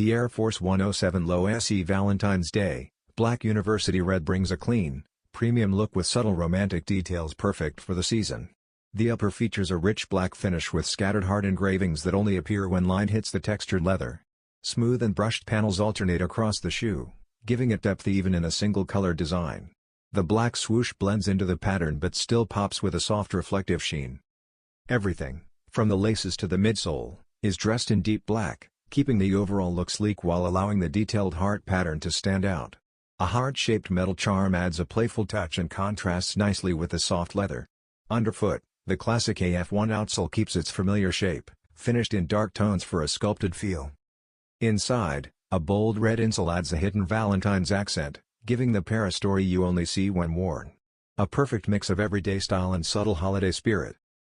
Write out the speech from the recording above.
The Air Force 107 Low SE Valentine's Day, Black University Red brings a clean, premium look with subtle romantic details perfect for the season. The upper features a rich black finish with scattered heart engravings that only appear when light hits the textured leather. Smooth and brushed panels alternate across the shoe, giving it depth even in a single-color design. The black swoosh blends into the pattern but still pops with a soft reflective sheen. Everything, from the laces to the midsole, is dressed in deep black, keeping the overall look sleek while allowing the detailed heart pattern to stand out. A heart-shaped metal charm adds a playful touch and contrasts nicely with the soft leather. Underfoot, the classic AF1 outsole keeps its familiar shape, finished in dark tones for a sculpted feel. Inside, a bold red insole adds a hidden Valentine's accent, giving the pair a story you only see when worn. A perfect mix of everyday style and subtle holiday spirit.